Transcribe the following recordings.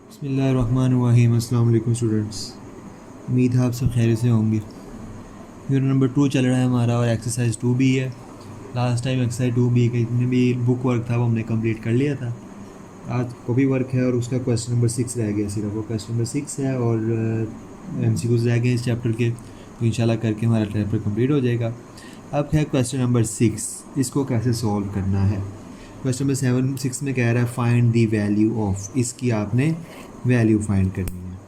बिस्मिल्लाहिर्रहमानिर्रहीम। अस्सलाम वालेकुम स्टूडेंट्स, उम्मीद है आप सब खैर से होंगे। यूनिट नंबर 2 चल रहा है हमारा और एक्सरसाइज 2 भी है। लास्ट टाइम एक्सरसाइज 2 भी के जितने भी बुक वर्क था वो हमने कंप्लीट कर लिया था। आज कॉपी वर्क है और उसका क्वेश्चन नंबर 6 रह गया, सिर्फ वो क्वेश्चन नंबर 6 है और MCQs रह गए इस चैप्टर के, तो इंशाल्लाह करके हमारा चैप्टर कंप्लीट हो जाएगा। अब है क्वेश्चन नंबर 6, इसको कैसे सॉल्व करना है। क्वेश्चन नंबर 6 में कह रहा है फाइंड दी वैल्यू ऑफ, इसकी आपने वैल्यू फाइंड करनी है।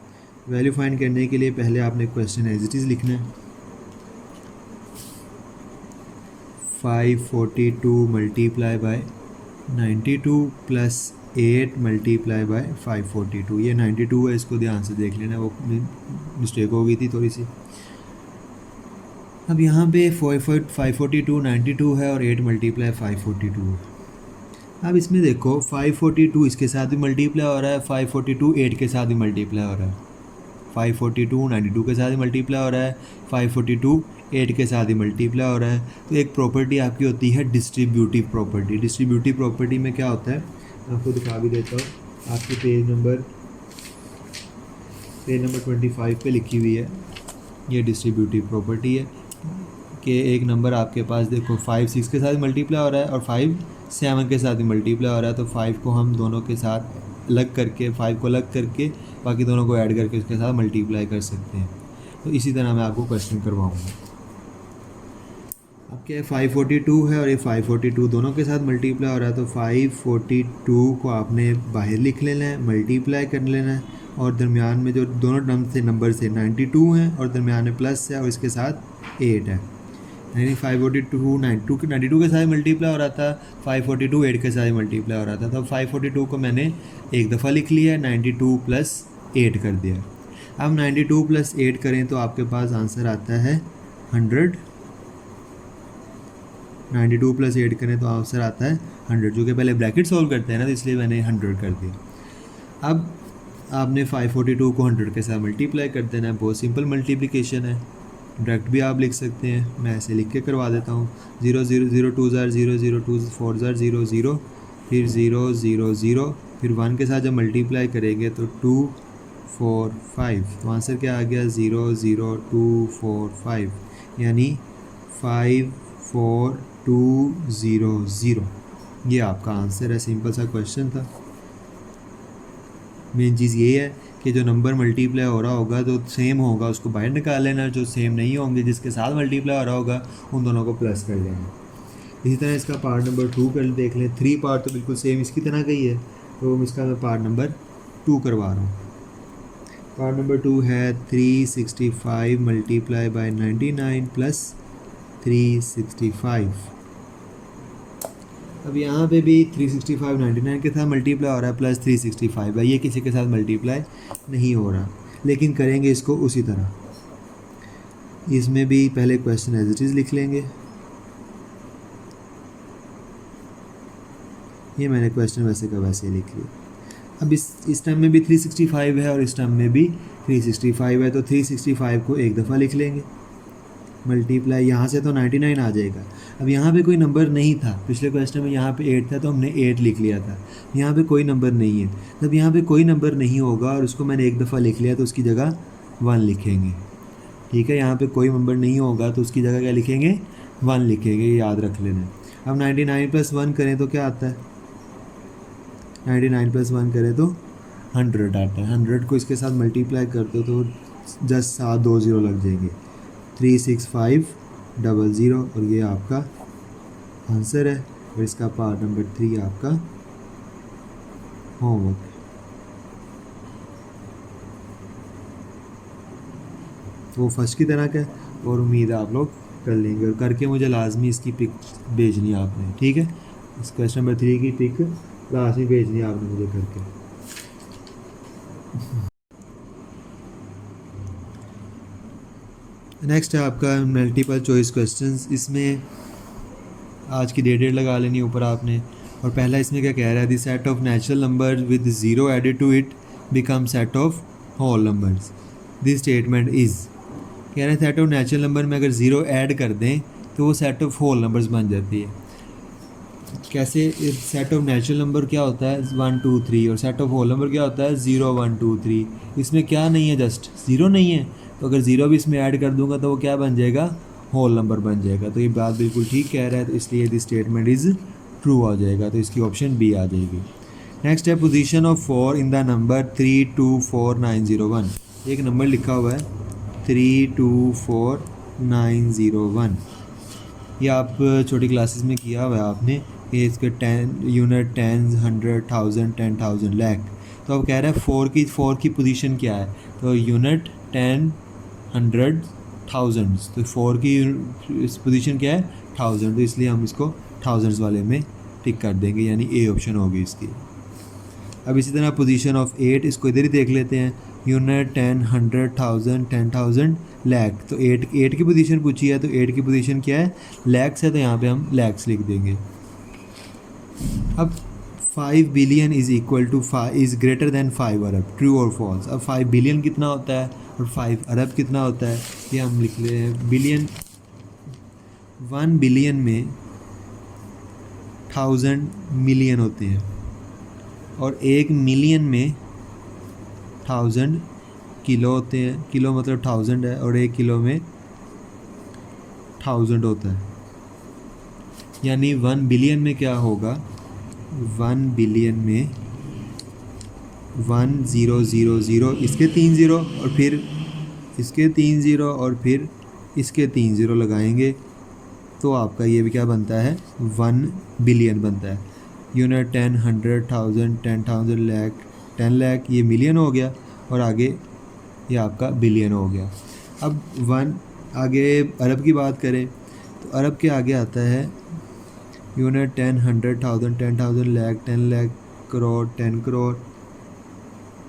वैल्यू फाइंड करने के लिए पहले आपने क्वेश्चन एज इट इज़ लिखना है। 542 multiply by 92 plus 8 multiply by 542, ये 92 है, इसको ध्यान से देख लेना, वो मिस्टेक हो गई थी थोड़ी सी। अब यहाँ पे 542 92 है और 8 मल्टीप्लाई 542 है। अब इसमें देखो 542 इसके साथ भी मल्टीप्लाई हो रहा है, 542 8 के साथ भी मल्टीप्लाई हो रहा है, 542 92 के साथ ही मल्टीप्लाई हो रहा है, 542 8 के साथ ही मल्टीप्लाई हो रहा है। तो एक प्रॉपर्टी आपकी होती है डिस्ट्रीब्यूटिव प्रॉपर्टी। डिस्ट्रीब्यूटिव प्रॉपर्टी में क्या होता है, मैं आपको दिखा भी देता हूँ। आपकी पेज नंबर 25 पे लिखी हुई है ये डिस्ट्रीब्यूटिव प्रॉपर्टी है कि एक नंबर आपके पास देखो 5 6 के साथ मल्टीप्लाई हो रहा है और 5 7 के साथ भी मल्टीप्लाई हो रहा है, तो 5 को हम दोनों के साथ अलग करके, 5 को अलग करके बाकी दोनों को ऐड करके उसके साथ मल्टीप्लाई कर सकते हैं। तो इसी तरह मैं आपको क्वेश्चन करवाऊँगा। अब क्या है, 542 है और ये 542 दोनों के साथ मल्टीप्लाई हो रहा है, तो 542 को आपने बाहर लिख लेना है, मल्टीप्लाई कर लेना है, और दरमियान में जो दोनों टर्म से नंबर से 92 हैं और दरमियान में प्लस है और इसके साथ 8 है, यानी 542 92 के साथ मल्टीप्लाई हो रहा था, 542 8 के साथ मल्टीप्लाई हो रहा था। तो 542 को मैंने एक दफ़ा लिख लिया है, 92 प्लस 8 कर दिया। अब 92 प्लस 8 करें तो आपके पास आंसर आता है 100। 92 प्लस 8 करें तो आंसर आता है 100, जो कि पहले ब्रैकेट सॉल्व करते हैं ना, तो इसलिए मैंने 100 कर दिया। अब आपने 542 को 100 के साथ मल्टीप्लाई कर देना है, बहुत सिंपल मल्टीप्लिकेशन है, डायरेक्ट भी आप लिख सकते हैं, मैं ऐसे लिख के करवा देता हूँ। 0 0 0 2 ज़ार 0 0 2 4 ज़ार 0 0, फिर 0 0 0, फिर 1 के साथ जब मल्टीप्लाई करेंगे तो 2 4 5, तो आंसर क्या आ गया 0 0 2 4 5, यानी 5 4 2 0 0, ये आपका आंसर है। सिंपल सा क्वेश्चन था। मेन चीज़ ये है कि जो नंबर मल्टीप्लाई हो रहा होगा तो सेम होगा, उसको बाहर निकाल लेना, जो सेम नहीं होंगे जिसके साथ मल्टीप्लाई हो रहा होगा उन दोनों को प्लस कर लेना। इसी तरह इसका पार्ट नंबर 2 कर देख लें। 3 पार्ट तो बिल्कुल सेम इसकी तरह का ही है, तो इसका मैं पार्ट नंबर 2 करवा रहा हूँ। पार्ट नंबर 2 है 365 मल्टीप्लाई बाय 99 प्लस 365। अब यहाँ पे भी 365 99 के साथ मल्टीप्लाई हो रहा है, प्लस 365 है, ये किसी के साथ मल्टीप्लाई नहीं हो रहा, लेकिन करेंगे इसको उसी तरह। इसमें भी पहले क्वेश्चन एज इट इज़ लिख लेंगे। ये मैंने क्वेश्चन वैसे का वैसे ही लिख लिया। अब इस टाइम में भी 365 है और इस टाइम में भी 365 है, तो 365 को एक दफ़ा लिख लेंगे मल्टीप्लाई, यहाँ से तो 99 आ जाएगा। अब यहाँ पे कोई नंबर नहीं था, पिछले क्वेश्चन में यहाँ पे 8 था तो हमने 8 लिख लिया था, यहाँ पे कोई नंबर नहीं है। जब यहाँ पे कोई नंबर नहीं होगा और उसको मैंने एक दफ़ा लिख लिया तो उसकी जगह 1 लिखेंगे, ठीक है। यहाँ पे कोई नंबर नहीं होगा तो उसकी जगह क्या लिखेंगे, 1 लिखेंगे, ये याद रख लेना। अब 99 प्लस 1 करें तो क्या आता है, 99 प्लस 1 करें तो 100 आता है। 100 को इसके साथ मल्टीप्लाई कर दो तो जस्ट 7 2 0 लग जाएंगे, 365 00, और ये आपका आंसर है। और इसका पार्ट नंबर 3 आपका होमवर्क। वो फर्स्ट की तरह का, और उम्मीद है आप लोग कर लेंगे, और करके मुझे लाजमी इसकी पिक भेजनी है आपने, ठीक है। इस क्वेश्चन नंबर 3 की पिक लाजमी भेजनी है आपने मुझे करके। नेक्स्ट है आपका मल्टीपल चॉइस क्वेश्चंस। इसमें आज की डेट लगा लेनी ऊपर आपने, और पहला इसमें क्या कह रहा है, the set of natural number with 0 added to it become set of whole numbers. This statement is, कह रहे हैं सेट ऑफ नेचुरल नंबर में अगर 0 ऐड कर दें तो वो सेट ऑफ होल नंबर्स बन जाती है। कैसे सेट ऑफ नेचुरल नंबर क्या होता है 1 2 3 और सेट ऑफ होल नंबर क्या होता है 0 1 2 3। इसमें क्या नहीं है, जस्ट ज़ीरो नहीं है, तो अगर ज़ीरो भी इसमें ऐड कर दूंगा तो वो क्या बन जाएगा, होल नंबर बन जाएगा। तो ये बात बिल्कुल ठीक कह रहा है, तो इसलिए दिस स्टेटमेंट इज़ ट्रू आ जाएगा, तो इसकी ऑप्शन बी आ जाएगी। नेक्स्ट है position of 4 in the number 324901। एक नंबर लिखा हुआ है 324901। ये आप छोटी क्लासेस में किया हुआ है आपने, ये इसके 10 यूनिट 10 100 1000 10,000 लाख। तो अब कह रहा है 4 की पोजीशन क्या है, तो यूनिट 10 100 थाउजेंड्स, तो 4 की पोजीशन क्या है 1000, तो इसलिए हम इसको थाउजेंड्स वाले में टिक कर देंगे, यानी ए ऑप्शन होगी इसकी। अब इसी तरह पोजीशन ऑफ 8, इसको इधर ही देख लेते हैं, यूनिट 10 100 1000 10,000 लाख। तो 8 की पोजीशन पूछी है, तो 8 की पोजीशन क्या है लैक्स है, तो यहाँ पे हम लैक्स लिख देंगे। अब 5 billion is equal two is greater than 5 Arab, true और फॉल्स। अब 5 बिलियन कितना होता है और 5 अरब कितना होता है, ये हम लिख ले हैं। बिलियन 1 बिलियन में 1000 मिलियन होते हैं और 1 मिलियन में 1000 किलो होते हैं। किलो मतलब 1000 है और 1 किलो में 1000 होता है, यानी 1 बिलियन में क्या होगा, 1 बिलियन में 1000 इसके 3 ज़ीरो और फिर इसके 3 ज़ीरो और फिर इसके 3 ज़ीरो लगाएंगे, तो आपका ये भी क्या बनता है 1 बिलियन बनता है। यूनिट 10 100 1000 10,000 लाख 10 लाख, ये मिलियन हो गया और आगे ये आपका बिलियन हो गया। अब 1 आगे अरब की बात करें तो अरब के आगे आता है यूनिट 10 100 1000 10,000 लाख 10 लाख करोड़ 10 करोड़।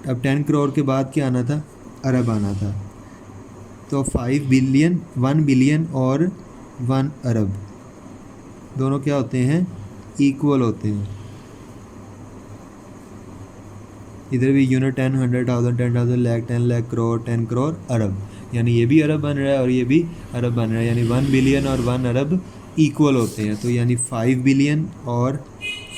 अब 10 करोड़ के बाद क्या आना था, अरब आना था। तो 5 बिलियन 1 बिलियन और 1 अरब दोनों क्या होते हैं, इक्वल होते हैं। इधर भी यूनिट 10 100 1000 10,000 लाख 10 लाख करोड़ 10 करोड़ अरब, यानी ये भी अरब बन रहा है और ये भी अरब बन रहा है, यानी 1 बिलियन और 1 अरब इक्वल होते हैं। तो यानी 5 बिलियन और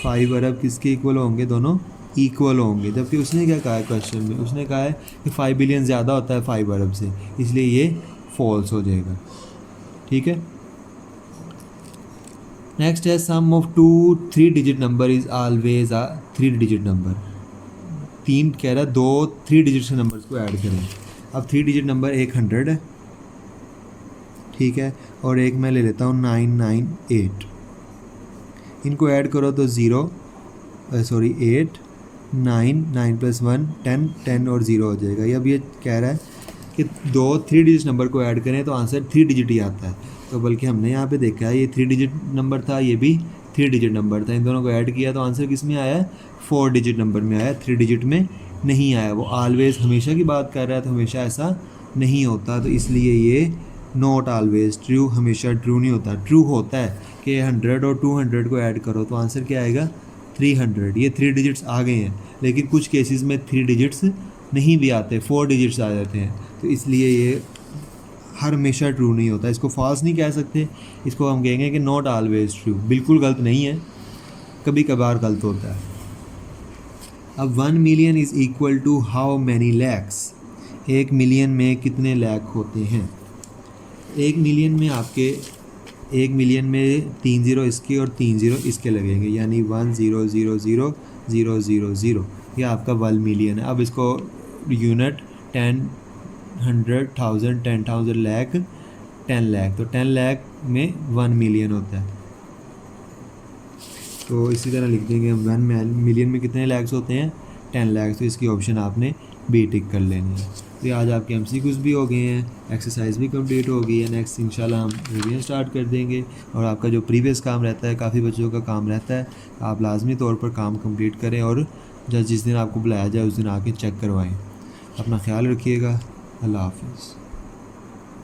5 अरब किसके इक्वल होंगे, दोनों इक्वल होंगे। जबकि उसने क्या कहा है क्वेश्चन में, उसने कहा है कि 5 बिलियन ज़्यादा होता है 5 अरब से, इसलिए ये फॉल्स हो जाएगा। ठीक है, नेक्स्ट है sum of 2 3 digit number is always a 3 digit number. 3 कह रहा है 2 3 डिजिट के नंबर्स को ऐड करें। अब 3 डिजिट नंबर एक 100 है, ठीक है, और एक मैं ले लेता हूँ 998। इनको ऐड करो तो 8 9 प्लस 1 10 10 और 0 हो जाएगा। अब ये कह रहा है कि 2 3 डिजिट नंबर को ऐड करें तो आंसर 3 डिजिट ही आता है। तो बल्कि हमने यहाँ पे देखा है ये 3 डिजिट नंबर था, ये भी 3 डिजिट नंबर था, इन दोनों को ऐड किया तो आंसर किस में आया है, 4 डिजिट नंबर में आया, 3 डिजिट में नहीं आया। वो ऑलवेज हमेशा की बात कर रहा है, तो हमेशा ऐसा नहीं होता, तो इसलिए ये नॉट ऑलवेज ट्रू, हमेशा ट्रू नहीं होता। ट्रू होता है कि 100 और 200 को ऐड करो तो आंसर क्या आएगा 300। ये 3 डिजिट्स आ गए हैं, लेकिन कुछ केसेस में 3 डिजिट्स नहीं भी आते, 4 डिजिट्स आ जाते हैं, तो इसलिए ये हर हमेशा ट्रू नहीं होता। इसको फॉल्स नहीं कह सकते, इसको हम कहेंगे कि नॉट ऑलवेज ट्रू, बिल्कुल गलत नहीं है, कभी कभार गलत होता है। अब 1 million is equal to how many lakhs. 1 million में कितने लाख होते हैं। 1 मिलियन में आपके 1 मिलियन में 3 ज़ीरो इसके और 3 ज़ीरो इसके लगेंगे, यानी 1,000,000 ये आपका 1 मिलियन है। अब इसको यूनिट 10 100 1000 10,000 लाख 10 लाख, तो 10 लाख में 1 मिलियन होता है। तो इसी तरह लिख देंगे 1 मिलियन में कितने लैक्स होते हैं 10 लाख, तो इसकी ऑप्शन आपने बी टिक कर लेनी है। तो आज आपके MCQs भी हो गए हैं, एक्सरसाइज भी कंप्लीट हो गई है। नेक्स्ट इंशाल्लाह हम रिवीजन स्टार्ट कर देंगे, और आपका जो प्रीवियस काम रहता है, काफ़ी बच्चों का काम रहता है, आप लाजमी तौर पर काम कंप्लीट करें और जिस दिन आपको बुलाया जाए उस दिन आके चेक करवाएं। अपना ख्याल रखिएगा, अल्लाह हाफिज़।